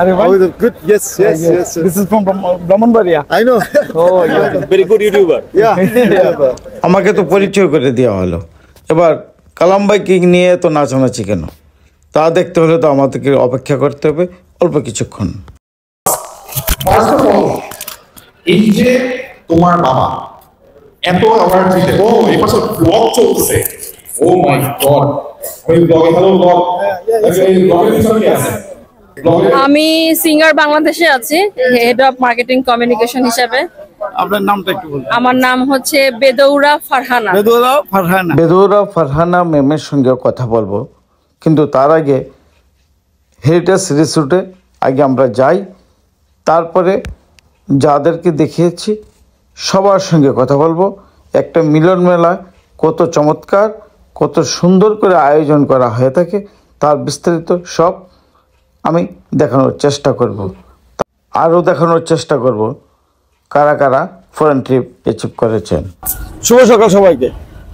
Oh, good. Yes. This is from Brahmanbaria. I know. Oh, yeah. Very good YouTuber. Yeah. আমাকে তো পরিচয় করে দেওয়া হলো, এবার কালাম ভাইকে নিয়ে তো নাচানাচি কেন, তা দেখতে হলে তো আমাদেরকে অপেক্ষা করতে হবে অল্প কিছুক্ষণ। এই যে তোমার বাবা এত অ্যাওয়ার্ড দিতে, ও এই বছর ব্লগ চলছে, ও মাই গড, ওই ব্লগে হ্যালো ব্লগ, এই ব্লগের পিছনে কি আছে? আমি সিঙ্গার বাংলাদেশে আছি, হেড অফ মার্কেটিং কমিউনিকেশন হিসেবে। আপনার নামটা একটু বলুন। আমার নাম হচ্ছে বেদৌরা ফারহানা। বেদৌরা ফারহানা ম্যামের সঙ্গে কথা বলবো, কিন্তু তার আগে হেরিটেজ রিসোর্টে আগে আমরা যাই, তারপরে যাদেরকে দেখিয়েছি সবার সঙ্গে কথা বলবো। একটা মিলন মেলা কত চমৎকার, কত সুন্দর করে আয়োজন করা হয়ে থাকে তার বিস্তারিত সব আমি দেখানোর চেষ্টা করব। আরও দেখানোর চেষ্টা করব কারা কারা ফরেন ট্রিপ অ্যাচিভ করেছেন। শুভ সকাল সবাইকে।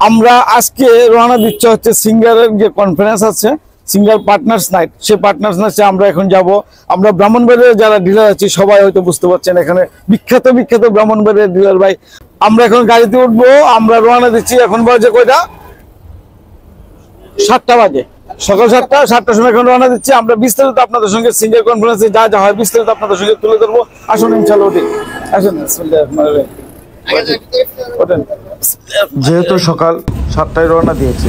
আমরা আজকে রওনা দিচ্ছি হচ্ছে সিঙ্গারের যে কনফারেন্স আছে, সিঙ্গার পার্টনার্স নাইট, সেই পার্টনার্স নাইটে আমরা এখন যাব। আমরা ব্রাহ্মণবাড়িয়ার যারা ডিলার আছি সবাই হয়তো বুঝতে পারছেন, এখানে বিখ্যাত ব্রাহ্মণবাড়িয়ার ডিলার ভাই। আমরা এখন গাড়িতে উঠবো, আমরা রওনা দিচ্ছি। এখন বাজে কয়টা? 7টা বাজে, সকাল 7টার সময় এখন রওনা দিচ্ছি। আমরা বিস্তারিত আপনাদের সঙ্গে সিঙ্গার কনফারেন্সে যা যা হয় বিস্তারিত আপনাদের সঙ্গে তুলে ধরবো। আসুন ইনশাআল্লাহ উঠি, আসুন। যেহেতু সকাল 7টায় রওনা দিয়েছি,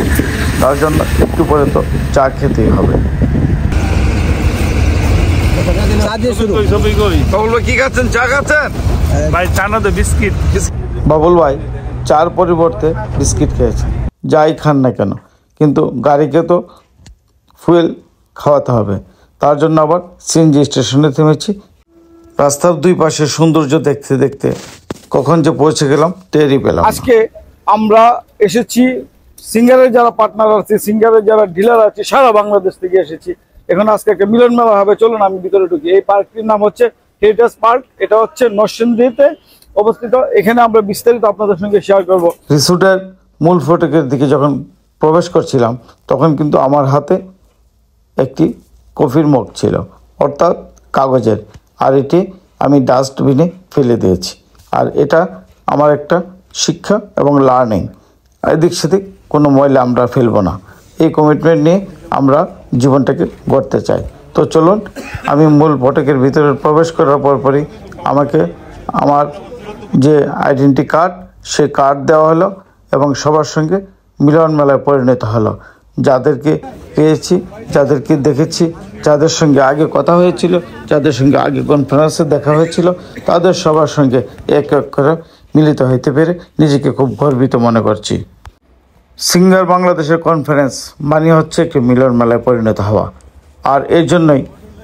তার জন্য একটু পরে তো চা খেতেই হবে। কি খাচ্ছেন? চা খাচ্ছেন ভাই? চা না তো বিস্কিট। বাবুল ভাই চার পরিবর্তে বিস্কিট খেয়েছে। যাই খান না কেন, কিন্তু গাড়িকে তো ফুয়েল খাওয়াতে হবে, তার জন্য আবার সিএনজি স্টেশনে থেমেছি। রাস্তার দুই পাশে সৌন্দর্য দেখতে দেখতে কখন যে পৌঁছে গেলাম টেরই পেলাম। আজকে আমরা এসেছি সিঙ্গারের যারা পার্টনার আছে, সিঙ্গারের যারা ডিলার আছে, সারা বাংলাদেশ থেকে এসেছি। এখন আজকে একটা মিলন মেলা হবে, চলুন আমি ভিতরে ঢুকি। এই পার্কটির নাম হচ্ছে হেরিটেজ পার্ক, এটা হচ্ছে নরসিংদীতে অবস্থিত। এখানে আমরা বিস্তারিত আপনাদের সঙ্গে শেয়ার করব। রিসোর্টের মূল ফটকের দিকে যখন প্রবেশ করছিলাম তখন কিন্তু আমার হাতে একটি কফির মগ ছিল, অর্থাৎ কাগজের, আর এটি আমি ডাস্টবিনে ফেলে দিয়েছি। আর এটা আমার একটা শিক্ষা এবং লার্নিং, এদিক সেদিক কোনো ময়লা আমরা ফেলবো না, এই কমিটমেন্ট নিয়ে আমরা জীবনটাকে গড়তে চাই। তো চলুন, আমি মূল ফটকের ভিতরে প্রবেশ করার পরপরই আমাকে আমার যে আইডেন্টি কার্ড, সে কার্ড দেওয়া হলো এবং সবার সঙ্গে মিলন মেলায় পরিণত হলো। যাদেরকে পেয়েছি, যাদেরকে দেখেছি, যাদের সঙ্গে আগে কথা হয়েছিল, যাদের সঙ্গে আগে কনফারেন্সে দেখা হয়েছিল, তাদের সবার সঙ্গে এক এক করে মিলিত হইতে পেরে নিজেকে খুব গর্বিত মনে করছি। সিঙ্গার বাংলাদেশের কনফারেন্স মানে হচ্ছে একটি মিলন মেলায় পরিণত হওয়া, আর এর জন্যই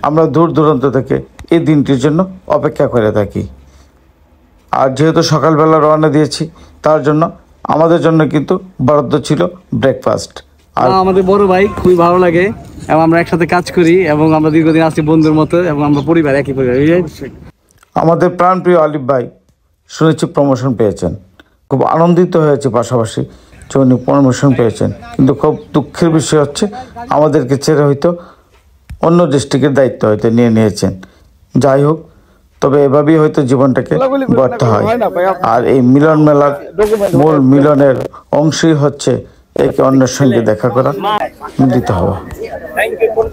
আমরা দূর দূরান্ত থেকে এই দিনটির জন্য অপেক্ষা করে থাকি। আর যেহেতু সকালবেলা রওনা দিয়েছি, তার জন্য আমাদের জন্য কিন্তু বরাদ্দ ছিল ব্রেকফাস্ট। আর আমাদের বড় ভাই খুবই ভালো লাগে এবং আমরা একসাথে কাজ করি এবং আমরা দীর্ঘদিন আছি বন্ধুর মতো এবং আমরা পরিবার, একই পরিবার। আমাদের প্রাণপ্রিয় আলিফ ভাই শুনেছি প্রমোশন পেয়েছেন, খুব আনন্দিত হয়েছে, পাশাপাশি যে উনি প্রমোশন পেয়েছেন। কিন্তু খুব দুঃখের বিষয় হচ্ছে আমাদেরকে ছেড়ে হয়তো অন্য ডিস্ট্রিক্টের দায়িত্ব হয়তো নিয়েছেন। যাই হোক, তবে এভাবেই হয়তো জীবনটাকে গড়তে হয়। আর এই মিলন মেলার মূল মিলনের অংশই হচ্ছে একে অন্যের সঙ্গে দেখা করা, মিলিত হওয়া।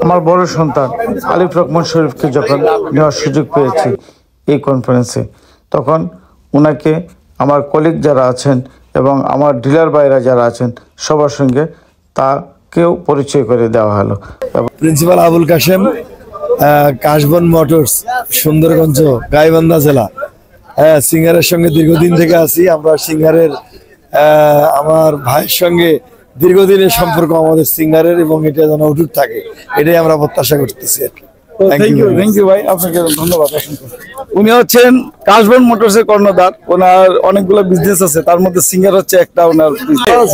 আমার বড় সন্তান আলিফ রহমান শরীফকে যখন নেওয়ার সুযোগ পেয়েছি এই কনফারেন্সে, তখন ওনাকে আমার কলিগ যারা আছেন এবং আমার ডিলার ভাইরা যারা আছেন সবার সঙ্গে তাকেও পরিচয় করে দেওয়া হলো। প্রিন্সিপাল আবুল কাশেম, কাশবন মোটরস, সুন্দরগঞ্জ, গাইবান্ধা জেলা। সিঙ্গারের সঙ্গে দীর্ঘদিন থেকে আছি আমরা। সিঙ্গারের আমার ভাইয়ের সঙ্গে দীর্ঘদিনের সম্পর্ক আমাদের সিঙ্গারের, এবং এটা যেন অটুট থাকে, এটাই আমরা প্রত্যাশা করতেছি। থ্যাংক ইউ ভাই, আপনাকে ধন্যবাদ। উনি হচ্ছেন কাশবন মোটরসের কর্ণধার। ওনার অনেকগুলো বিজনেস আছে, তার মধ্যে সিঙ্গার হচ্ছে একটা ওনার বিজনেস।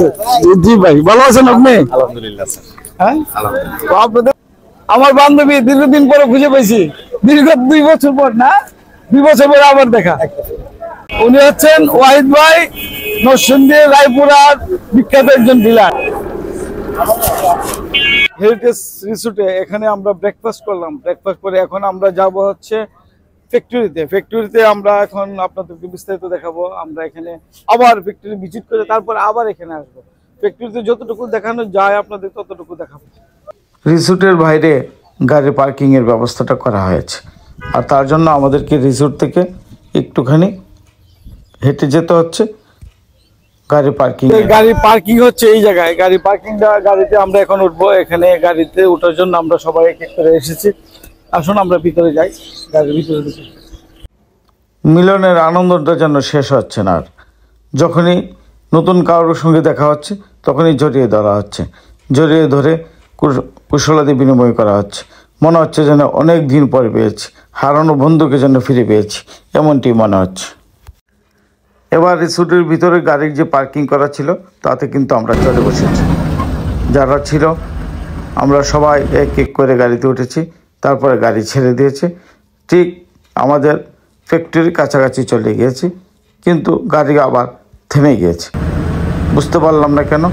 জি ভাই, ভালো আছেন আপনি? আলহামদুলিল্লাহ স্যার। হ্যাঁ, আপনাদের আমার বান্ধবী দীর্ঘদিন পরে খুঁজে পেয়েছি, দীর্ঘ 2 বছর পর, না 2 বছর পরে আবার দেখা। উনি হচ্ছেন ওয়াহিদ ভাই, নরসিংদী রায়পুরার বিখ্যাত একজন ডিলার। হেরিটেজ রিসোর্টে এখানে আমরা ব্রেকফাস্ট করলাম। ব্রেকফাস্ট করে এখন আমরা যাব হচ্ছে ফ্যাক্টরিতে আমরা এখন আপনাদেরকে বিস্তারিত দেখাবো। আমরা এখানে আবার ফ্যাক্টরি ভিজিট করে তারপর আবার এখানে আসবো। ফ্যাক্টরিতে যতটুকু দেখানো যায় আপনাদের ততটুকু দেখাবো। রিসোর্টের বাইরে গাড়ি পার্কিংয়ের ব্যবস্থাটা করা হয়েছে, আর তার জন্য আমাদেরকে রিসোর্ট থেকে একটুখানি হেঁটে যেতে হচ্ছে গাড়ি পার্কিং। গাড়ি পার্কিং হচ্ছে এই জায়গায়, গাড়ি পার্কিংটা গাড়িতে আমরা এখন উঠবো। এখানে গাড়িতে ওঠার জন্য আমরা সবাই এক এক করে এসেছি। আসুন আমরা ভিতরে যাই, গাড়ির ভিতরে ঢুকি। মিলনের আনন্দটা যেন শেষ হচ্ছে না। আর যখনই নতুন কারোর সঙ্গে দেখা হচ্ছে তখনই জড়িয়ে ধরা হচ্ছে, জড়িয়ে ধরে কুশলাদি বিনিময় করা হচ্ছে। মনে হচ্ছে যেন অনেক দিন পরে পেয়েছি, হারানো বন্ধুকে যেন ফিরে পেয়েছি, এমনটি মনে হচ্ছে। এবার রিসোর্টের ভিতরে গাড়ির যে পার্কিং করা ছিল তাতে কিন্তু আমরা চলে বসেছি। যারা ছিল আমরা সবাই এক এক করে গাড়িতে উঠেছি, তারপরে গাড়ি ছেড়ে দিয়েছে। ঠিক আমাদের ফ্যাক্টরির কাছাকাছি চলে গিয়েছি, কিন্তু গাড়ি আবার থেমে গিয়েছে। বুঝতে পারলাম না কেন।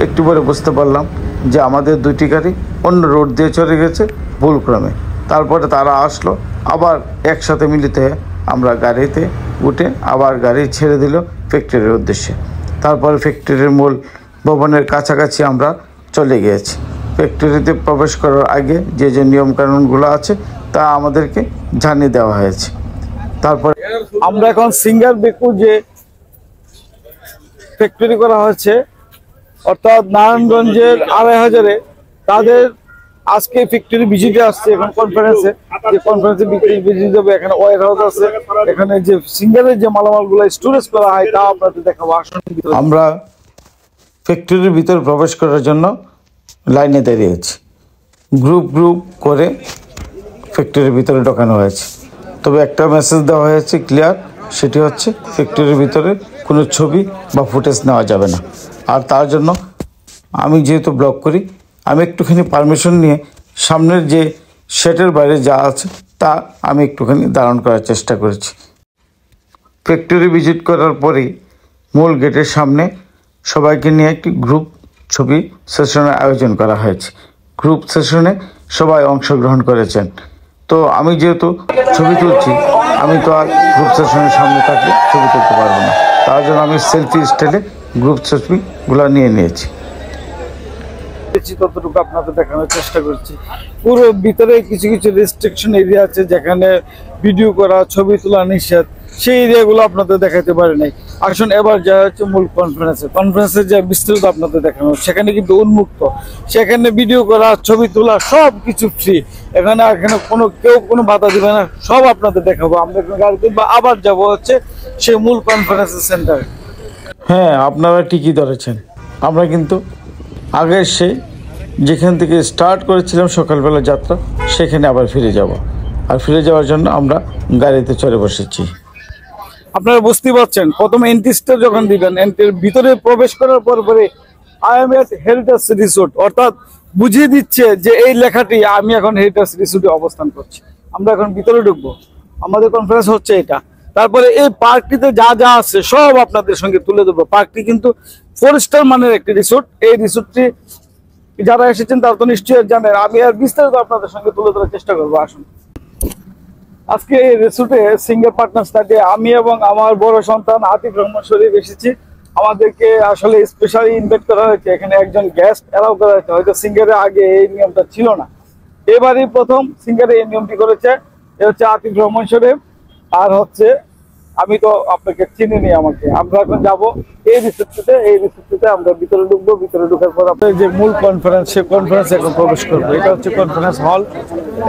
একটু পরে বুঝতে পারলাম যে আমাদের দুটি গাড়ি অন্য রোড দিয়ে চলে গেছে ভুলক্রমে। তারপরে তারা আসলো, আবার একসাথে মিলিত হয়ে আমরা গাড়িতে উঠে আবার গাড়ি ছেড়ে দিল ফ্যাক্টরির উদ্দেশ্যে। তারপরে ফ্যাক্টরির মূল ভবনের কাছাকাছি আমরা চলে গিয়েছি। ফ্যাক্টরিতে প্রবেশ করার আগে যে যে নিয়মকানুনগুলো আছে তা আমাদেরকে জানিয়ে দেওয়া হয়েছে। তারপরে আমরা এখন সিঙ্গার বেকু যে ফ্যাক্টরি করা হচ্ছে অর্থাৎ নারায়ণগঞ্জের ২৫০০-এ, তাদের আজকে ফ্যাক্টরি ভিজিটে আসছে। এখন কনফারেন্সে যে কনফারেন্সে ভিজিট দেবে। এখানে ওয়ার হাউস আছে, এখানে যে সিঙ্গারের যে মালামালগুলো স্টোরেজ করা হয় তা আপনাদের দেখাবো। আসুন আমরা ফ্যাক্টরির ভিতরে প্রবেশ করার জন্য লাইনে দাঁড়িয়েছি। গ্রুপ গ্রুপ করে ফ্যাক্টরির ভিতরে ঢোকানো হয়েছে। তবে একটা মেসেজ দেওয়া হয়েছে ক্লিয়ার, সেটি হচ্ছে ফ্যাক্টরির ভিতরে কোনো ছবি বা ফুটেজ নেওয়া যাবে না। আর তার জন্য আমি যেহেতু ব্লগ করি, আমি একটুখানি পারমিশন নিয়ে সামনের যে শেডের বাইরে যা আছে তা আমি একটুখানি ধারণ করার চেষ্টা করেছি। ফ্যাক্টরি ভিজিট করার পরেই মূল গেটের সামনে সবাইকে নিয়ে একটি গ্রুপ ছবি সেশনের আয়োজন করা হয়েছে। গ্রুপ সেশনে সবাই অংশগ্রহণ করেছেন। তো আমি যেহেতু ছবি তুলছি, আমি তো আর গ্রুপ সেশনের সামনে থাকলে ছবি তুলতে পারবো না। তার জন্য আমি সেলফি স্টাইলে গ্রুপ ছবিগুলো নিয়ে নিয়েছি। ততটুকু আপনাদের দেখানোর চেষ্টা করছি। পুরো ভিতরে কিছু কিছু রেস্ট্রিকশন এরিয়া আছে যেখানে ভিডিও করা, ছবি তোলা নিষেধ। সেই এরিয়াগুলো আপনাদের দেখাতে পারে নাই। আসুন এবার যা হচ্ছে মূল কনফারেন্সের যে বিস্তারিত আপনাদের দেখানো, সেখানে কিন্তু উন্মুক্ত। সেখানে ভিডিও করা, ছবি তোলা সব কিছু ফ্রি। এখানে কেউ কোনো বাধা দিবে না, সব আপনাদের দেখাবো। আমরা গাড়িতে আবার যাব হচ্ছে সেই মূল কনফারেন্স সেন্টারে। হ্যাঁ, আপনারা ঠিকই ধরেছেন। আমরা কিন্তু আগে যেখান থেকে স্টার্ট করেছিলাম সকালবেলা যাত্রা, সেখানে আবার ফিরে যাব। আর ফিরে যাওয়ার জন্য আমরা গাড়িতে চড়ে বসেছি। আপনারা বুঝতে পারছেন, প্রথমে এন্ট্রিটা যখন দিবেন, এন্ট্রির ভিতরে প্রবেশ করার পরে I am at heritage resort অর্থাৎ বুঝিয়ে দিচ্ছে যে এই লেখাটি আমি এখন হেরিটেজ রিসোর্টে অবস্থান করছি। আমরা এখন ভিতরে ঢুকবো, আমাদের কনফারেন্স হচ্ছে এটা। তারপরে এই পার্কটিতে যা যা আছে সব আপনাদের সঙ্গে তুলে দেবো। পার্কটি কিন্তু 4 স্টার মানের একটি রিসোর্ট। এই রিসোর্টটি যারা এসেছেন তারা তো নিশ্চয়ই জানেন। আমি আর বিস্তারিত আপনাদের সঙ্গে তুলে ধরার চেষ্টা করবো। আসুন, আজকে এই রিসোর্টে সিঙ্গার পার্টনার্স থাকে আমি এবং আমার বড় সন্তান আতিফ রহমান শরীফ এসেছি। আমাদেরকে আসলে স্পেশালি ইনভাইট করা হয়েছে। এখানে একজন গেস্ট অ্যালাউ করা হয়েছে। হয়তো সিঙ্গারে আগে এই নিয়মটা ছিল না, এবারই প্রথম সিঙ্গারে এই নিয়মটি করেছে। এ হচ্ছে আতিফ রহমান শরীফ, আর হচ্ছে আমি তো আপনাকে চিনি নি আমাকে। আমরা এখন যাবো এই রিসোর্টটিতে আমরা ভিতরে ঢুকবো। ভিতরে ঢুকার পর আপনার যে মূল কনফারেন্স, সে কনফারেন্স এখন প্রবেশ করবো। এটা হচ্ছে কনফারেন্স হল।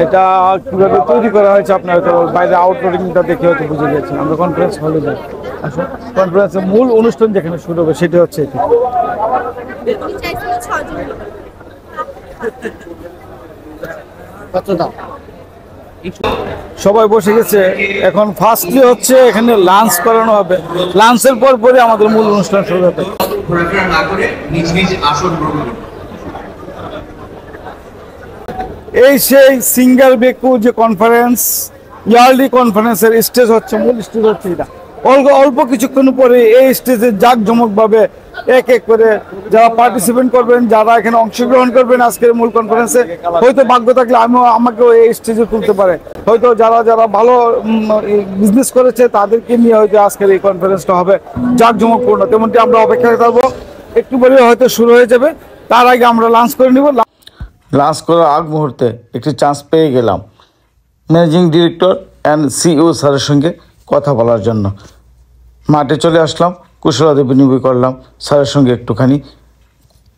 এটা কিভাবে তৈরি করা হয়েছে আপনারা তো বাইরে আউটডোরিংটা দেখে হয়তো বুঝে গেছেন। আমরা কনফারেন্স হলে যাই। আসলে কনফারেন্সের মূল অনুষ্ঠান যেখানে শুরু হবে সেটা হচ্ছে এটা। সবাই বসে গেছে। এখন ফার্স্টলি হচ্ছে এখানে লাঞ্চ করানো হবে। লাঞ্চের পরে আমাদের মূল অনুষ্ঠান শুরু হবে। এই সেই সিঙ্গার বেকু যে কনফারেন্স, ইয়ারলি কনফারেন্সের স্টেজ হচ্ছে, মূল স্টেজ হচ্ছে এটা। অল্প কিছুক্ষণ পরে এই স্টেজে জাঁকজমকভাবে এক এক করে যারা পার্টিসিপেট করবেন, যারা এখানে অংশগ্রহণ করবেন আজকের মূল কনফারেন্সে, হয়তো ভাগ্য থাকলে আমাকেও এই স্টেজে তুলতে পারে। হয়তো যারা যারা ভালো বিজনেস করেছে তাদেরকে নিয়ে হয়তো আজকের এই কনফারেন্সটা হবে জাঁকজমকপূর্ণ। তেমনটি আমরা অপেক্ষা করবো, একটু পরে হয়তো শুরু হয়ে যাবে। তার আগে আমরা লাঞ্চ করে নিব। লাঞ্চ করার আগ মুহূর্তে একটি চান্স পেয়ে গেলাম ম্যানেজিং ডিরেক্টর অ্যান্ড সিইও স্যারের সঙ্গে কথা বলার জন্য। মাঠে চলে আসলাম, কুশলাদি বিনিময় করলাম, স্যারের সঙ্গে একটুখানি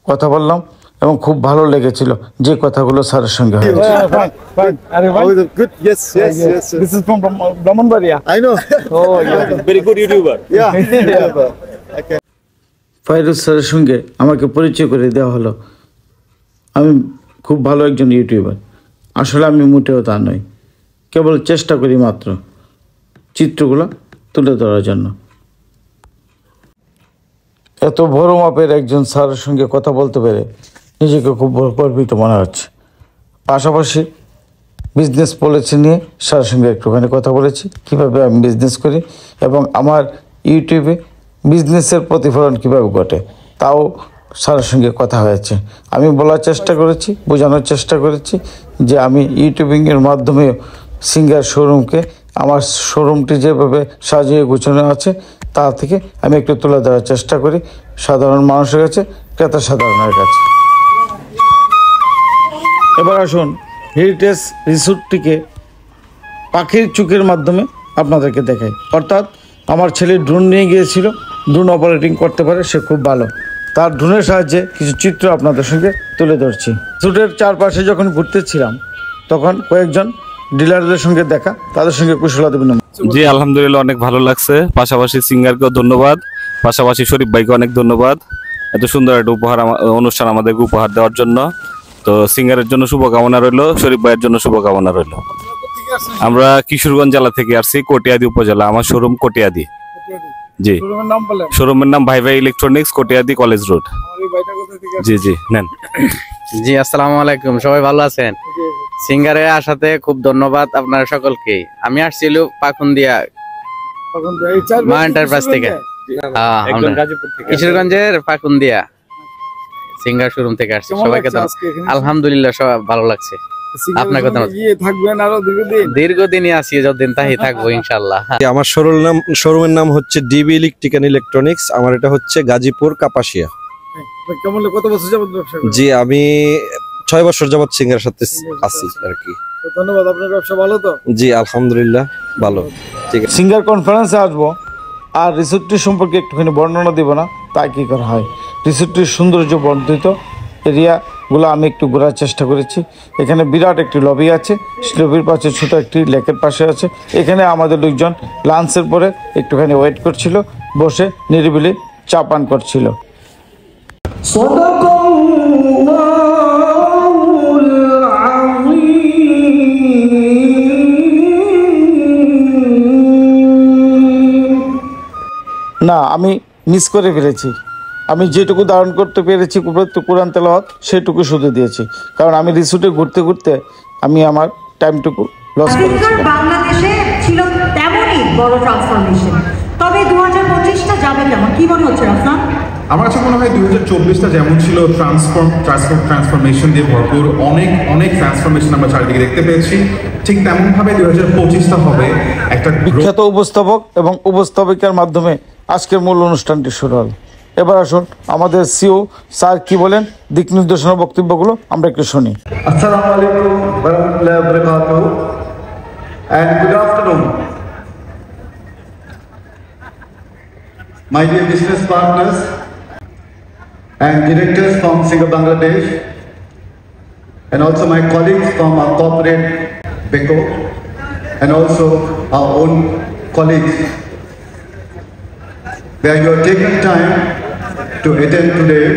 কথা বললাম এবং খুব ভালো লেগেছিল যে কথাগুলো স্যারের সঙ্গে হয়েছে। Good. Yes. This is from Brahmanbaria. I know. Oh, yeah. Very good YouTuber. Yeah. Fairuz স্যারের সঙ্গে আমাকে পরিচয় করে দেওয়া হলো। আমি খুব ভালো একজন ইউটিউবার। আসলে আমি মোটেও তা নই, কেবল চেষ্টা করি মাত্র চিত্রগুলো তুলে ধরার জন্য। এত বড় মাপের একজন স্যারের সঙ্গে কথা বলতে পেরে নিজেকে খুব গর্বিত মনে হচ্ছে। পাশাপাশি বিজনেস পলিসি নিয়ে স্যারের সঙ্গে একটুখানি কথা বলেছি, কীভাবে আমি বিজনেস করি এবং আমার ইউটিউবে বিজনেসের প্রতিফলন কীভাবে ঘটে তাও স্যারের সঙ্গে কথা হয়েছে। আমি বলার চেষ্টা করেছি, বোঝানোর চেষ্টা করেছি যে আমি ইউটিউবিংয়ের মাধ্যমে সিঙ্গার শোরুমকে, আমার শোরুমটি যেভাবে সাজিয়ে গুছানো আছে তা থেকে আমি একটু তুলে ধরার চেষ্টা করি সাধারণ মানুষের কাছে, ক্রেতা সাধারণের কাছে। এবার আসুন হেরিটেজ রিসোর্টটিকে পাখির চোখের মাধ্যমে আপনাদেরকে দেখাই। অর্থাৎ আমার ছেলে ড্রোন নিয়ে গিয়েছিল, ড্রোন অপারেটিং করতে পারে, সে খুব ভালো। তার ড্রোনের সাহায্যে কিছু চিত্র আপনাদের সঙ্গে তুলে ধরছি। রিসোর্টের চারপাশে যখন ঘুরতেছিলাম তখন কয়েকজন ডিলারদের সঙ্গে দেখা, তাদের সঙ্গে কুশলাদি বিনিময়। জি আলহামদুলিল্লাহ, অনেক ভালো লাগছে। পাশাপাশি সিঙ্গারকেও ধন্যবাদ, পাশাপাশি শরীফ ভাইকে অনেক ধন্যবাদ এত সুন্দর একটা অনুষ্ঠান আমাদেরকে উপহার দেওয়ার জন্য। তো সিঙ্গারের জন্য শুভকামনা রইল, শরীফ ভাইয়ের জন্য শুভকামনা রইল। আমরা কিশোরগঞ্জ জেলা থেকে আসছি, কটিয়াদি উপজেলা। আমার শোরুম কটিয়াদি। জি, শোরুমের নাম ভাই ভাই ইলেকট্রনিক্স, কটিয়াদি কলেজ রোড। জি নেন। জি আসসালামু আলাইকুম, সবাই ভালো আছেন? সিঙ্গারে আসাতে খুব ধন্যবাদ আপনারা সকলকে। আমি আসছিল পাকুন্দিয়া মা এন্টারপ্রাইজ থেকে, কিশোরগঞ্জের পাকুন্দিয়া সিঙ্গার শোরুম থেকে আসছি। সবাইকে আলহামদুলিল্লাহ সব ভালো লাগছে। আপনাকে থাকবেন আরো দীর্ঘদিনই আছি, যতদিন তাই থাকবো ইনশাল্লাহ। আমার শোরুমের নাম হচ্ছে ডিবি ইলেকট্রিক এন্ড ইলেকট্রনিক্স। আমার এটা হচ্ছে গাজীপুর কাপাসিয়া। কত বছর যাবত ব্যবসা করেন? জি, আমি 6 বছর যাবত সিঙ্গারের সাথে আছি আর কি। ধন্যবাদ। আপনার ব্যবসা ভালো তো? জি আলহামদুলিল্লাহ ভালো। ঠিক আছে, সিঙ্গার কনফারেন্সে আসবো আর রিসোর্টটি সম্পর্কে একটুখানি বর্ণনা দিব না তাই কী করা হয়। রিসোর্টটির সৌন্দর্য বর্ধিত এরিয়াগুলো আমি একটু ঘোরার চেষ্টা করেছি। এখানে বিরাট একটি লবি আছে, লবির পাশে ছোটো একটি লেকের পাশে আছে। এখানে আমাদের লোকজন লাঞ্চের পরে একটুখানি ওয়েট করছিল, বসে নিরিবিলি চা পান করছিল। না, আমি মিস করে ফেলেছি। আমি যেটুকু ধারণ করতে পেরেছি কোরআন তেলাওয়াত সেটুকু শুধু দিয়েছি, কারণ আমি রিসোর্টে ঘুরতে ঘুরতে আমি আমার টাইমটুকু লস করেছি। বাংলাদেশে ছিল তেমনই বড় ট্রান্সফরমেশন, তবে 2025টা যাবে কেমন, কি মনে হচ্ছে রাফসান? আমার কাছে মনে হয় 2024টা যেমন ছিল ট্রান্সফরমেশন দিয়ে ভরপুর, অনেক ট্রান্সফরমেশন আমরা চারিদিকে দেখতে পেয়েছি, ঠিক তেমন ভাবে 2025টা হবে একটা বিখ্যাত উপস্থাপক এবং উপস্থাপিকার মাধ্যমে আজকের মূল অনুষ্ঠানটি শুরু হল। এবার আসুন আমাদের সিও স্যার কি বলেন, দিক নির্দেশনা বক্তব্যগুলো আমরা একটু শুনি। আসসালামু আলাইকুম ওয়া রাহমাতুল্লাহি ওয়া বারাকাতুহু and good afternoon my dear business partners and directors from Singer Bangladesh and also my colleagues from our corporate BECO and also our own colleagues where you are taking time to attend today.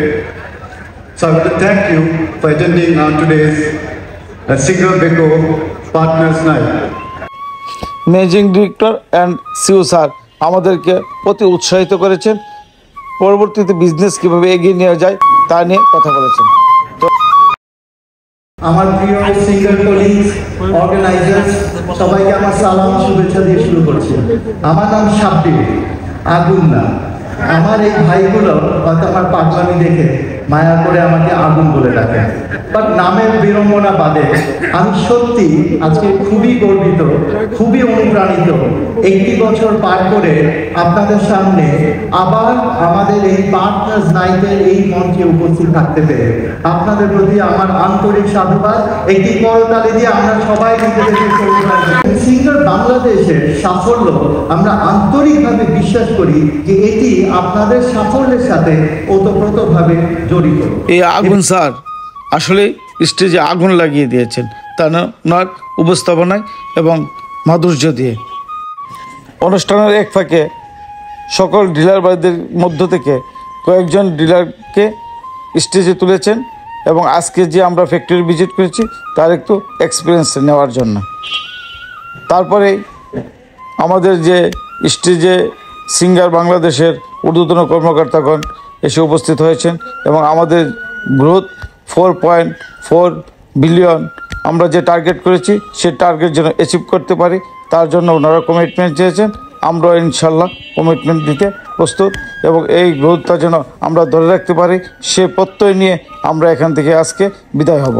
So I want to thank you for attending our today's Singer BECO Partners Night. Managing director and CO sir আমাদেরকে অতি উৎসাহিত করেছেন, পরবর্তীতে business কীভাবে এগিয়ে নেওয়া যায় তা নিয়ে কথা বলেছেন। আমার প্রিয় সিঙ্গার কলিগস, অর্গানাইজার্স, সবাইকে আমার সালাম শুভেচ্ছা দিয়ে শুরু করছি। আমার নাম সাব্বির, আগুন না। আমার এই ভাইগুলো হয়তো আমার পাগলামি দেখে মায়া করে আমাকে আগুন বলে ডাকে, বাট নামের বিড়ম্বনা বাদে আমি সত্যি আজকে খুবই গর্বিত, খুবই অনুপ্রাণিত। একটি বছর পার করে আপনাদের সামনে আবার আমাদের এই পার্টনার্স নাইটের এই মঞ্চে উপস্থিত থাকতে পেরে আপনাদের প্রতি আমার আন্তরিক সাধুবাদ। একটি করতালি দিয়ে আমরা সবাই সিঙ্গার বাংলাদেশের সাফল্য আমরা আন্তরিকভাবে বিশ্বাস করি যে এটি আপনাদের সাফল্যের সাথে ওতপ্রোতভাবে জড়িত। এই আগুন স্যার আসলে স্টেজে আগুন লাগিয়ে দিয়েছেন, তা না ওনার উপস্থাপনায় এবং মাধুর্য দিয়ে। অনুষ্ঠানের এক ফাঁকে সকল ডিলার ভাইদের মধ্য থেকে কয়েকজন ডিলারকে স্টেজে তুলেছেন এবং আজকে যে আমরা ফ্যাক্টরি ভিজিট করেছি তার একটু এক্সপিরিয়েন্স নেওয়ার জন্য। তারপরে আমাদের যে স্টেজে সিঙ্গার বাংলাদেশের ঊর্ধ্বতন কর্মকর্তাগণ এসে উপস্থিত হয়েছেন এবং আমাদের গ্রোথ 4.4 বিলিয়ন আমরা যে টার্গেট করেছি সে টার্গেট যেন অ্যাচিভ করতে পারি তার জন্য ওনারা কমিটমেন্ট চেয়েছেন। আমরা ইনশাল্লাহ কমিটমেন্ট দিতে প্রস্তুত এবং এই গ্রোথটা যেন আমরা ধরে রাখতে পারি সে প্রত্যয় নিয়ে আমরা এখান থেকে আজকে বিদায় হব।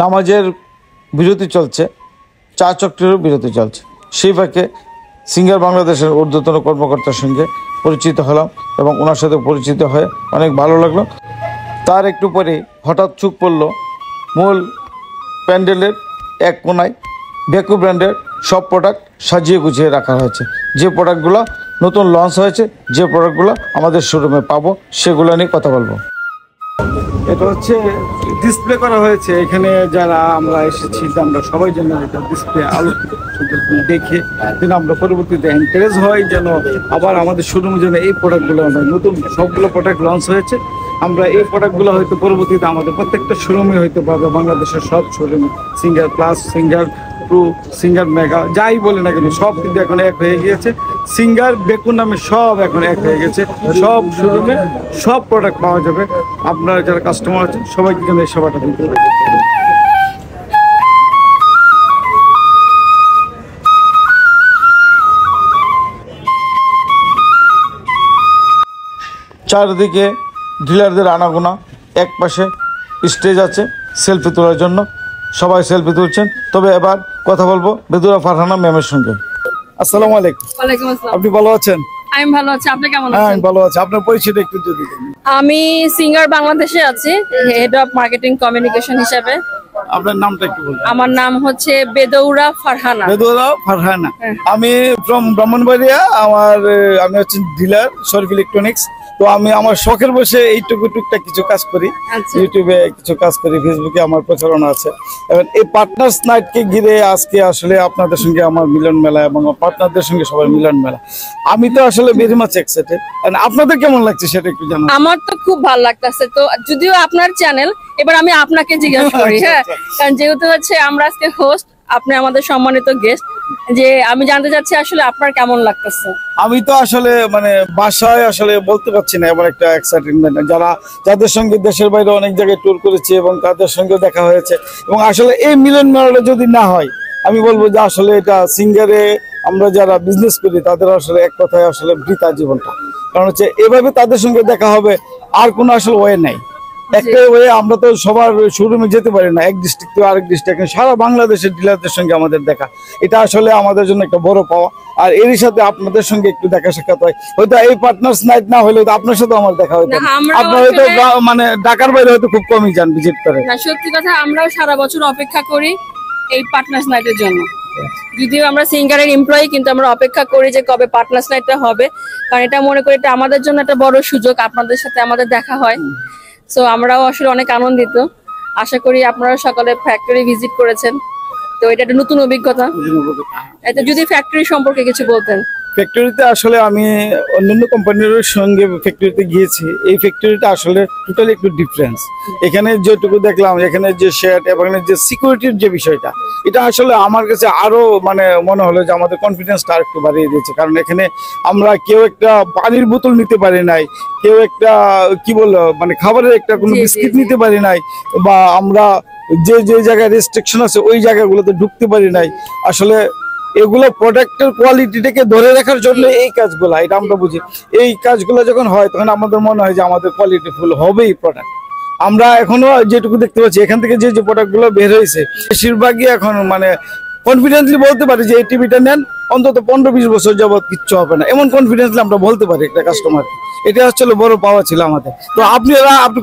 নামাজের বিরতি চলছে, চা চক্রেরও বিরতি চলছে। সেই ফাঁকে সিঙ্গার বাংলাদেশের ঊর্ধ্বতন কর্মকর্তার সঙ্গে পরিচিত হলাম এবং ওনার সাথে পরিচিত হয়ে অনেক ভালো লাগলো। তার একটু পরে হঠাৎ চোখ পড়ল মূল প্যান্ডেলের এক কোনায় বেকু ব্র্যান্ডের সব প্রোডাক্ট সাজিয়ে গুছিয়ে রাখা হয়েছে। যে প্রোডাক্টগুলো নতুন লঞ্চ হয়েছে, যে প্রোডাক্টগুলো আমাদের শোরুমে পাবো সেগুলো নিয়ে কথা বলবো। এটা হচ্ছে ডিসপ্লে করা হয়েছে এখানে, যারা আমরা এসেছি আমরা সবাই যেন এটা ডিসপ্লে আলোকিত দেখে যেন আমরা পরবর্তীতে এনকারেজ হয়, যেন আবার আমাদের শোরুমে যেন এই প্রোডাক্টগুলো আমরা নতুন সবগুলো প্রোডাক্ট লঞ্চ হয়েছে। আমরা এই প্রোডাক্টগুলো হয়তো পরবর্তীতে আমাদের প্রত্যেকটা শোরুমে হয়তো পাবে, বাংলাদেশের সব শোরুমে singer plus, singer pro, singer mega যাই বলে না কেন সব কিন্তু এখন এক হয়ে গিয়েছে। সিঙ্গার বেকুন নামে সব এখন এক হয়ে গেছে, সব শোরুমে সব প্রোডাক্ট পাওয়া যাবে। আপনারা যারা কাস্টমার আছেন সবাইকে যেন এই সেবাটা দিতে হবে। চারদিকে ডিলারদের আনাগোনা, এক পাশে স্টেজ আছে সেলফি তোলার জন্য, সবাই সেলফি তুলছেন। তবে এবার কথা বলবো বেদুরা ফারহানা ম্যামের সঙ্গে। আসসালামু আলাইকুম। ওয়ালাইকুম আসসালাম। আপনি ভালো আছেন? আমি ভালো আছি, আপনি কেমন হ্যাঁ আছেন? আমি ভালো আছি। আপনার পরিচয়টা একটু যদি দেন। আমি সিঙ্গার বাংলাদেশে আছি, হেড অফ মার্কেটিং কমিউনিকেশন হিসাবে। আপনার নামটা একটু বলুন। আমার নাম হচ্ছে বেদৌরা ফারহানা। বেদুরা ফারহানা। আমি ফ্রম ব্রাহ্মণবাড়িয়া। আমি হচ্ছে ডিলার শরীফ ইলেকট্রনিক্স। তো আমি আমার শখের বসে এইটুকু টুকটাক কিছু কাজ করি, ইউটিউবে কিছু কাজ করি, ফেসবুকে আমার প্রচারণা আছে। এবং এই পার্টনার্স নাইটকে ঘিরে আজকে আসলে আপনাদের সঙ্গে আমার মিলন মেলা এবং পার্টনারদের সঙ্গে সবার মিলন মেলা। আমি তো আসলে ভেরি মাচ এক্সাইটেড। আপনাদের কেমন লাগছে সেটা একটু জানান। আমার তো খুব ভালো লাগতেছে। তো যদিও আপনার চ্যানেল, এবার আমি আপনাকে জিজ্ঞাসা করি। হ্যাঁ, কারণ যেহেতু হচ্ছে আমরা আজকে হোস্ট, আপনি আমাদের সম্মানিত গেস্ট, যে আমি জানতে চাচ্ছি আসলে আপনার কেমন লাগতেছে। আমি তো আসলে মানে বাসায় আসলে বলতে পারছি না, এমন একটা এক্সাইটমেন্ট। যাদের সঙ্গে দেশের বাইরে অনেক জায়গায় ট্যুর করেছি এবং তাদের সঙ্গে দেখা হয়েছে, এবং আসলে এই মিলন মেলাটা যদি না হয় আমি বলবো যে আসলে এটা সিঙ্গারে আমরা যারা বিজনেস করি তাদের আসলে এক কথায় আসলে বৃথা জীবনটা। কারণ হচ্ছে এভাবে তাদের সঙ্গে দেখা হবে, আর কোনো আসলে ওয়ে নাই। একটাই ওয়ে, আমরা তো সবার শোরুমে যেতে পারি না, এক ডিস্ট্রিক্ট থেকে আরেক ডিস্ট্রিক্ট, সারা বাংলাদেশের ডিলারদের সঙ্গে আমাদের দেখা, এটা আসলে আমাদের জন্য একটা বড় পাওয়া। আর এরই সাথে আপনাদের সঙ্গে একটু দেখা সাক্ষাৎ হয়। হয়তো এই পার্টনার্স নাইট না হলে আপনার সাথে আমার দেখা হয়তো, আপনার হয়তো মানে ঢাকার বাইরে হয়তো খুব কমই যান ভিজিট করে। সত্যি কথা, আমরাও সারা বছর অপেক্ষা করি এই পার্টনার্স নাইটের জন্য। যদিও আমরা সিঙ্গারের এমপ্লয়ি, কিন্তু আমরা অপেক্ষা করি যে কবে পার্টনার্স নাইটটা হবে, কারণ এটা মনে করি এটা আমাদের জন্য একটা বড় সুযোগ, আপনাদের সাথে আমাদের দেখা হয়। সো আমরাও আসলে অনেক আনন্দিত। আশা করি আপনারা সকালে ফ্যাক্টরি ভিজিট করেছেন, তো এটা একটা নতুন অভিজ্ঞতা। এটা যদি ফ্যাক্টরি সম্পর্কে কিছু বলতেন। ফ্যাক্টরিতে আসলে আমি অন্যান্য কোম্পানির সঙ্গে ফ্যাক্টরিতে গিয়েছি। এই ফ্যাক্টরিটা আসলে টোটালি একটু ডিফারেন্স। এখানে যেটুকু দেখলাম, এখানে যে শেড এবং যে সিকিউরিটির যে বিষয়টা, এটা আসলে আমার কাছে আরো মানে মনে হলো যে আমাদের কনফিডেন্সটা আর একটু বাড়িয়ে দিয়েছে। কারণ এখানে আমরা কেউ একটা পানির বোতল নিতে পারি নাই, কেউ একটা কি বললো মানে খাবারের একটা কোনো বিস্কিট নিতে পারি নাই, বা আমরা যে যে জায়গায় রেস্ট্রিকশন আছে ওই জায়গাগুলোতে ঢুকতে পারি নাই। আসলে এগুলো প্রোডাক্টের কোয়ালিটিটাকে ধরে রাখার জন্য এই কাজগুলো, এটা আমরা বুঝি। এই কাজগুলো যখন হয় তখন আমাদের মনে হয় যে আমাদের কোয়ালিটিফুল হবেই প্রোডাক্ট। আমরা এখনো যেটুকু দেখতে পাচ্ছি এখান থেকে যে যে প্রোডাক্টগুলো বের হয়েছে বেশিরভাগই এখন মানে কনফিডেন্টলি বলতে পারি যে এই টিভিটা নেন অন্তত 15-20 বছর যাবত কিচ্ছু হবে না, এমন কনফিডেন্সলি আমরা বলতে পারি একটা কাস্টমার। এটা আসলে বড় পাওয়া ছিল আমাদের। তো আপনি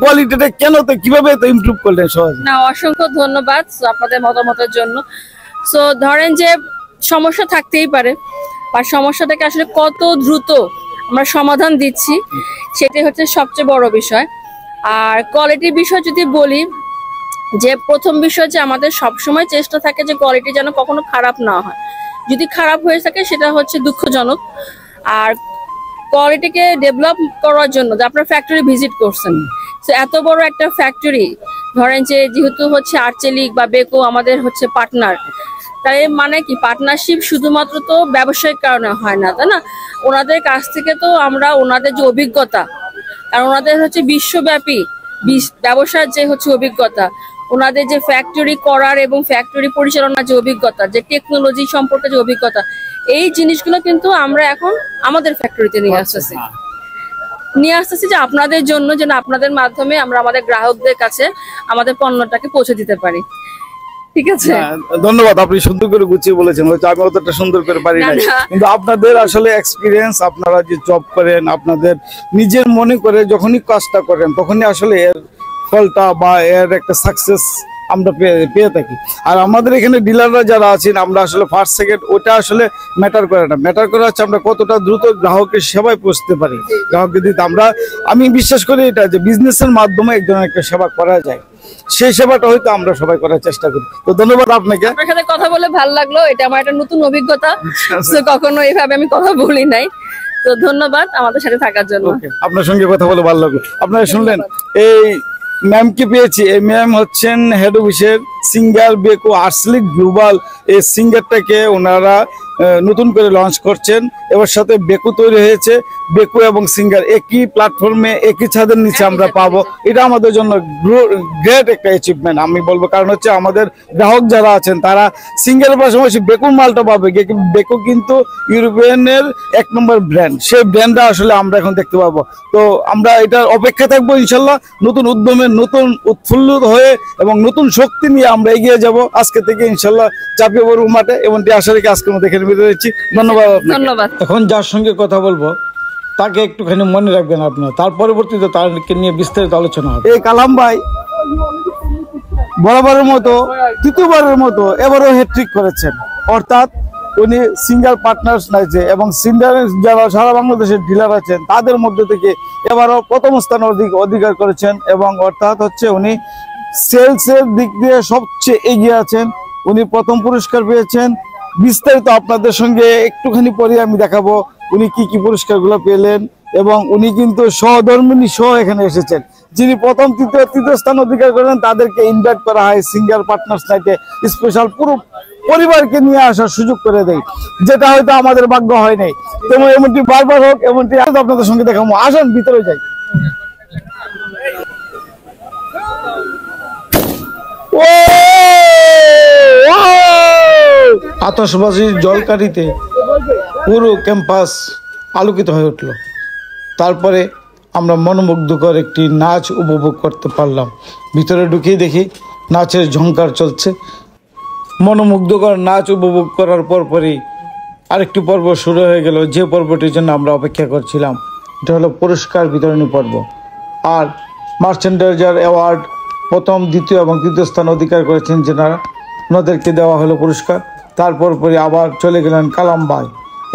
কোয়ালিটিটা কেন তো কিভাবে তো ইমপ্রুভ করলেন সহজে? না, অসংখ্য ধন্যবাদ আপনাদের মতামতের জন্য। সো ধরেন যে সমস্যা থাকতেই পারে, আর সমস্যাটাকে আসলে কত দ্রুত আমরা সমাধান দিচ্ছি সেটাই হচ্ছে সবচেয়ে বড় বিষয়। আর কোয়ালিটির বিষয় যদি বলি, যে প্রথম বিষয় যে আমাদের সবসময় চেষ্টা থাকে যে কোয়ালিটি যেন কখনো খারাপ না হয়। যদি খারাপ হয়ে থাকে সেটা হচ্ছে দুঃখজনক। আর কোয়ালিটিকে ডেভেলপ করার জন্য যে আপনার ফ্যাক্টরি ভিজিট করছেন, তো এত বড় একটা ফ্যাক্টরি, ধরেন যে যেহেতু হচ্ছে আর্চেলিক বা বেকো আমাদের হচ্ছে পার্টনার, তাই মানে কি পার্টনারশিপ শুধুমাত্র তো ব্যবসায়িক কারণে হয় না, তাই না? ওনাদের কাছ থেকে তো আমরা ওনাদের যে অভিজ্ঞতা, আর ওনাদের হচ্ছে বিশ্বব্যাপী ব্যবসার যে হচ্ছে অভিজ্ঞতা, ওনাদের যে ফ্যাক্টরি করার এবং ফ্যাক্টরি পরিচালনার যে অভিজ্ঞতা, যে টেকনোলজি সম্পর্কে যে অভিজ্ঞতা, এই জিনিসগুলো কিন্তু আমরা এখন আমাদের ফ্যাক্টরিতে নিয়ে আসতেছি যে আপনাদের জন্য, যেন আপনাদের মাধ্যমে আমরা আমাদের গ্রাহকদের কাছে আমাদের পণ্যটাকে পৌঁছে দিতে পারি। ঠিক আছে, ধন্যবাদ। আপনি সুন্দর করে গুছিয়ে বলেছেন, হয়তো আমি অতটা সুন্দর করে পারি না, কিন্তু আপনাদের আসলে এক্সপিরিয়েন্স, আপনারা যে জব করেন আপনাদের নিজের মনে করে যখনই কাজটা করেন তখনই আসলে এর ফলটা বা এর একটা সাকসেস আমরা পেয়ে থাকি। আর আমাদের এখানে ডিলাররা যারা আছেন, আমরা আসলে ফার্স্ট সেকেন্ড ওটা আসলে ম্যাটার করে না, ম্যাটার করে হচ্ছে আমরা কতটা দ্রুত গ্রাহকের সেবায় পৌঁছতে পারি, গ্রাহককে দিতে। আমি বিশ্বাস করি এটা যে বিজনেসের মাধ্যমে একজনের একটা সেবা করা যায়, সেই সেবাটা হয়তো আমরা সবাই করার চেষ্টা করি। তো ধন্যবাদ আপনাকে। আপনার সাথে কথা বলে ভালো লাগলো, এটা আমার একটা নতুন অভিজ্ঞতা, কখনো এইভাবে আমি কথা বলি নাই। তো ধন্যবাদ আমাদের সাথে থাকার জন্য। আপনার সঙ্গে কথা বলে ভালো লাগলো। আপনারা শুনলেন এই ম্যামকে পেয়েছি। এই ম্যাম হচ্ছেন হেড অফিসের সিঙ্গার বেকো আর্সলিক গ্লোবাল। এই সিঙ্গারটাকে ওনারা নতুন করে লঞ্চ করছেন। এবার সাথে বেকো তৈরি হয়েছে, বেকো এবং সিঙ্গার একই প্ল্যাটফর্মে একই ছাদের নিচে আমরা পাবো। এটা আমাদের জন্য গ্রেট একটা অ্যাচিভমেন্ট আমি বলবো। কারণ হচ্ছে আমাদের গ্রাহক যারা আছেন তারা সিঙ্গারের পাশাপাশি বেকোর মালটা পাবে। বেকো কিন্তু ইউরোপিয়ানের 1 নম্বর ব্র্যান্ড, সেই ব্র্যান্ডটা আসলে আমরা এখন দেখতে পাবো। তো আমরা এটার অপেক্ষা থাকবো ইনশাল্লাহ, নতুন উদ্যমে, নতুন উৎফুল্লিত হয়ে এবং নতুন শক্তি নিয়ে আমরা এগিয়ে যাব আজকে থেকে ইনশাল্লাহ চাপিয়ে পড়ব মাঠে। এবং আশা রেখে আজকের মধ্যে এখানে বিদায় নিচ্ছি। ধন্যবাদ। ধন্যবাদ। এখন যার সঙ্গে কথা বলবো তাকে একটুখানি মনে রাখবেন আপনারা, তার পরবর্তীতে তাকে নিয়ে বিস্তারিত আলোচনা হবে। এই কালাম ভাই বরাবরের মতো তৃতীয়বারের মতো এবারও হ্যাট্রিক করেছেন, অর্থাৎ উনি সিঙ্গার পার্টনার্স নাইছে এবং সিঙ্গার যারা সারা বাংলাদেশের ডিলার আছেন তাদের মধ্যে থেকে এবারও প্রথম স্থান অধিকার করেছেন। এবং অর্থাৎ হচ্ছে উনি সেলসের দিক দিয়ে সবচেয়ে এগিয়ে আছেন, উনি প্রথম পুরস্কার পেয়েছেন। বিস্তারিত আপনাদের সঙ্গে একটুখানি পরে আমি দেখাবো উনি কি কি পুরস্কারগুলো পেলেন। এবং উনি কিন্তু সহধর্মিনী সহ এখানে এসেছেন। যিনি প্রথম তৃতীয় স্থান অধিকার করেন তাদেরকে ইনভাইট করা হয় সিঙ্গার পার্টনার্স নাইটে, স্পেশাল পুরো পরিবারকে নিয়ে আসার সুযোগ করে দেয়, যেটা হয়তো আমাদের ভাগ্য হয় নাই। তেমন এমনটি বারবার হোক, এমনটি আপনাদের সঙ্গে দেখাবো। আসুন ভিতরে যাই। আতশবাজির জলকারিতে পুরো ক্যাম্পাস আলোকিত হয়ে উঠল। তারপরে আমরা মনোমুগ্ধকর একটি নাচ উপভোগ করতে পারলাম। ভিতরে ঢুকিয়ে দেখি নাচের ঝংকার চলছে। মনোমুগ্ধকর নাচ উপভোগ করার পরপরই আরেকটি পর্ব শুরু হয়ে গেল, যে পর্বটির জন্য আমরা অপেক্ষা করছিলাম। এটা হলো পুরস্কার বিতরণী পর্ব। আর মার্চেন্ডাইজার অ্যাওয়ার্ড প্রথম, দ্বিতীয় এবং তৃতীয় স্থান অধিকার করেছেন যেনারা, ওনাদেরকে দেওয়া হলো পুরস্কার। তারপর আবার চলে গেলেন কালাম ভাই।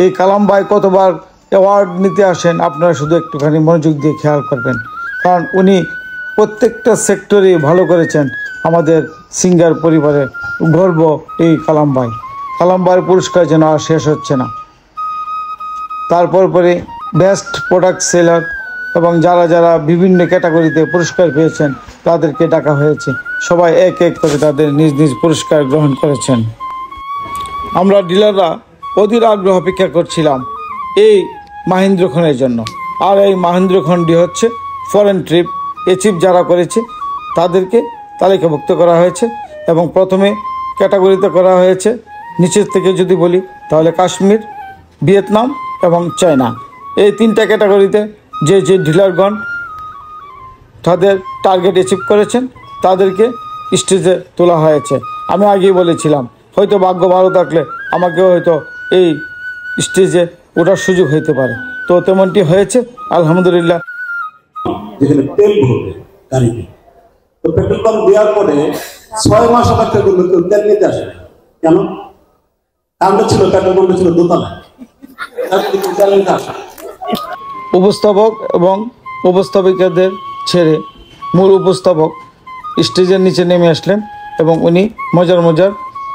এই কালাম ভাই কতবার অ্যাওয়ার্ড নিতে আসেন আপনারা শুধু একটুখানি মনোযোগ দিয়ে খেয়াল করবেন, কারণ উনি প্রত্যেকটা সেক্টরে ভালো করেছেন। আমাদের সিঙ্গার পরিবারের গর্ব এই কালাম ভাই। কালাম ভাইয়ের পুরস্কার যেন আর শেষ হচ্ছে না। তারপর পরে বেস্ট প্রোডাক্ট সেলার এবং যারা যারা বিভিন্ন ক্যাটাগরিতে পুরস্কার পেয়েছেন তাদেরকে ডাকা হয়েছে। সবাই এক এক করে তাদের নিজ নিজ পুরস্কার গ্রহণ করেছেন। আমরা ডিলাররা অধীর আগ্রহ অপেক্ষা করছিলাম এই মাহেন্দ্রক্ষণের জন্য। আর এই মাহেন্দ্রক্ষণটি হচ্ছে ফরেন ট্রিপ অ্যাচিভ যারা করেছে তাদেরকে তালিকাভুক্ত করা হয়েছে এবং প্রথমে ক্যাটাগরিতে করা হয়েছে নিচের থেকে যদি বলি তাহলে কাশ্মীর, ভিয়েতনাম এবং চায়না। এই তিনটা ক্যাটাগরিতে যে যে ডিলারগণ তাদের টার্গেট অ্যাচিভ করেছেন তাদেরকে স্টেজে তোলা হয়েছে। আমি আগেই বলেছিলাম হয়তো ভাগ্য ভালো থাকলে আমাকেও হয়তো এই স্টেজে ওঠার সুযোগ হইতে পারে, তো তেমনটি হয়েছে আলহামদুলিল্লাহ। যেখানে তেল ভরবে গাড়িতে, তো পেট্রোল পাম্প দেওয়ার পরে 6 মাস অপেক্ষা করলো, কেউ তেল নিতে আসে না। কেন? কারণটা ছিল পেট্রোল পাম্পটা ছিল দোতলায়, তেল নিতে আসে। উপস্থাপক এবং উপস্থাপিকাদের ছেড়ে মূল উপস্থাপক স্টেজের নিচে নেমে আসলেন এবং উনি মজার মজার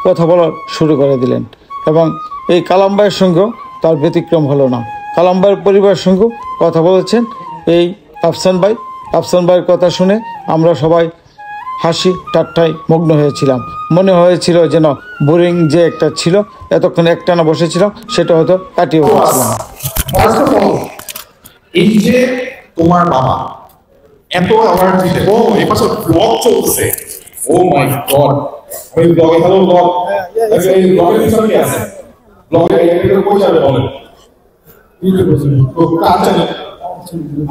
কথা বলা শুরু করে দিলেন এবং এই কালাম ভাইয়ের সঙ্গেও তার ব্যতিক্রম হলো না। কালাম ভাইয়ের পরিবারের সঙ্গেও কথা বলেছেন এই আফসান ভাই। আফসান ভাইয়ের কথা শুনে আমরা সবাই হাসি ঠাট্টায় মগ্ন হয়েছিলাম। মনে হয়েছিল যেন বোরিং যে একটা ছিল এতক্ষণ একটানা বসেছিলাম সেটা হয়তো কাটিয়ে উঠেছিলাম। এই যে তোমার বাবা এত অ্যাওয়ার্ড দিতে, ও এই পাশে ব্লগ চলছে, ও মাই গড, আমি ব্লগে হ্যালো ব্লগ, এই ব্লগের পিছনে কি আছে? ব্লগে এটা কই যাবে বলেন? কার চ্যানেল?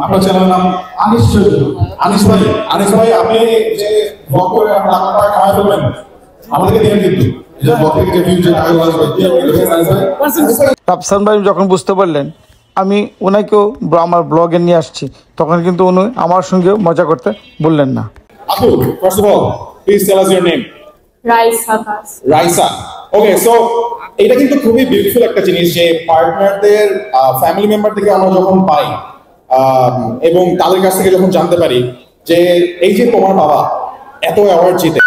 আপনার চ্যানেলের নাম আনিস ভাই। আনিস ভাই, আপনি যে ব্লগ করে আপনার টাকা কামাই ফেলবেন আমাদেরকে দিন কিন্তু যে ব্লগ থেকে যে ভিউ যে টাকা আসবে। আফসান ভাই যখন বুঝতে পারলেন আমি ওনাকেও আমার ব্লগে নিয়ে আসছি তখন কিন্তু উনি আমার সঙ্গেও মজা করতে বললেন না। আপু, first of all please tell us your name. Raisa. Okay, so এটা কিন্তু খুবই বিউটিফুল একটা জিনিস যে পার্টনারদের ফ্যামিলি মেম্বার থেকে আমরা যখন পাই এবং তাদের কাছ থেকে যখন জানতে পারি যে এই যে তোমার বাবা এত অ্যাওয়ার্ড জিতে,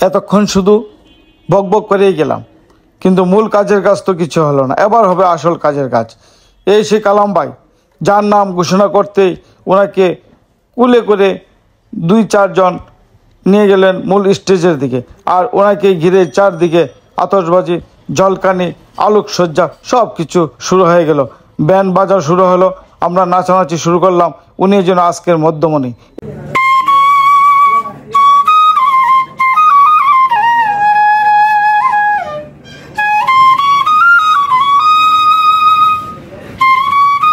এতক্ষণ শুধু বকবক করেই গেলাম কিন্তু মূল কাজের কাজ তো কিছু হলো না। এবার হবে আসল কাজের কাজ। এই সে কালাম ভাই যার নাম ঘোষণা করতেই ওনাকে কুলে করে 2-4 জন নিয়ে গেলেন মূল স্টেজের দিকে আর ওনাকে ঘিরে চারদিকে আতশবাজি, জলকানি, আলোকসজ্জা সব কিছু শুরু হয়ে গেল। ব্যান্ড বাজা শুরু হলো, আমরা নাচানাচি শুরু করলাম। উনি যেন আজকের মধ্যমণি।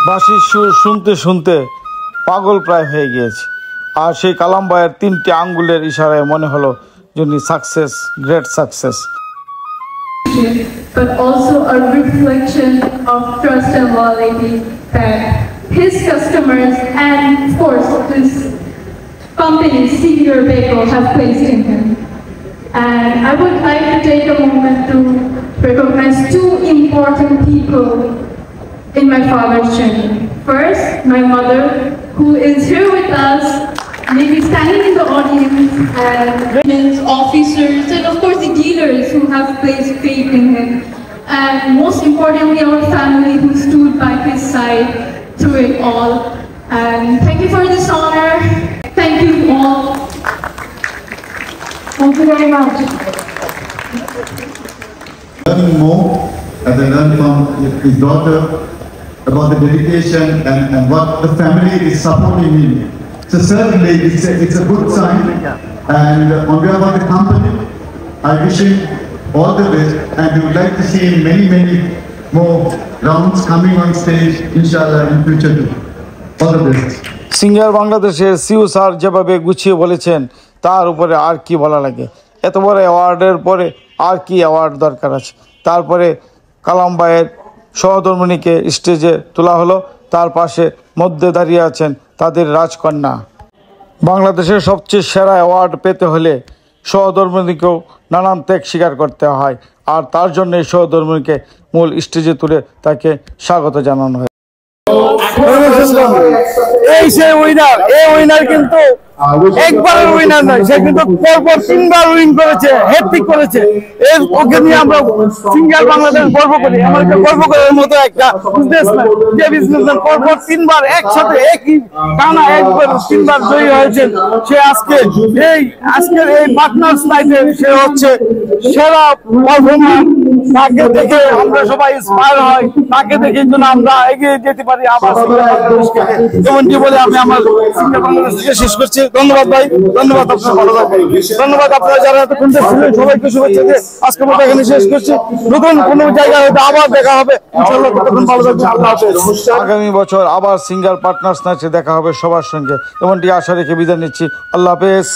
বাঁশির সুর শুনতে শুনতে পাগল প্রায় হয়ে গিয়েছে আর সেই কালাম ভাইয়ের 3টি আঙ্গুলের ইশারায় মনে হলো যিনি success, great success. But also a reflection of trust and loyalty that his customers and of course his company Senior Beko have placed in him. And I would like to take a moment to recognize 2 important people in my father's journey. First, my mother, who is here with us, maybe standing in the audience, and officers, and of course the dealers who have placed faith in him. And most importantly, our family who stood by his side through it all. And thank you for this honor. Thank you all. Thank you very much. Learning more as I learned from his daughter about the dedication and what the family is supporting him. So certainly it's a good sign, and on behalf of the company, I wish him all the best, and we would like to see many more rounds coming on stage, inshallah, in future too. All the best. Singer বাংলাদেশের see you sir যেভাবে গুছিয়ে বলেছেন তার উপরে আর কি বলা লাগে। এত বড় অ্যাওয়ার্ডের পরে আর কি অ্যাওয়ার্ড দরকার আছে। তারপরে কালাম ভাইয়ের সহধর্মিণীকে স্টেজে তোলা হলো, তার পাশে মধ্যে দাঁড়িয়ে আছেন তাদের রাজকন্যা। বাংলাদেশের সবচেয়ে সেরা অ্যাওয়ার্ড পেতে হলে সহধর্মিনীকেও নানান ত্যাগ স্বীকার করতে হয়, আর তার জন্য এই সহধর্মিনীকে মূল স্টেজে তুলে তাকে স্বাগত জানানো হয়। এই সে উইনার, এই উইনার কিন্তু একবারের উইনার নয়, সে কিন্তু পরপর 3 বার উইন করেছে, হ্যাট্রিক করেছে। এর ওকে নিয়ে আমরা সিঙ্গার বাংলাদেশ গর্ব করি। আমাদের গর্ব করার মতো একটা বিজনেসম্যান, যে বিজনেসম্যান পরপর 3 বার একসাথে একই টানা একবার 3 বার জয়ী হয়েছে। সে আজকের এই পার্টনার্স নাইটে সে হচ্ছে সেরা পারফর্মার। তাকে দেখে আমরা সবাই ইন্সপায়ার হই, তাকে দেখে যেন আমরা এগিয়ে যেতে পারি আবার যেমনটি বলে আমি আমার সিঙ্গার বাংলাদেশ থেকে শেষ করছি। ধন্যবাদ ভাই, ধন্যবাদ, আপনার ভালো থাকবেন। ধন্যবাদ আপনারা যারা এতক্ষণ ছিলেন, সবাইকে শুভেচ্ছা দিয়ে আজকের মতো এখানে শেষ করছি। নতুন কোনো জায়গায় হয়তো আবার দেখা হবে ইনশাআল্লাহ। ততক্ষণ ভালো থাকবেন, আল্লাহ হাফেজ। আগামী বছর আবার সিঙ্গার পার্টনার্স নাচে দেখা হবে সবার সঙ্গে, এমনটি আশা রেখে বিদায় নিচ্ছি। আল্লাহ হাফেজ।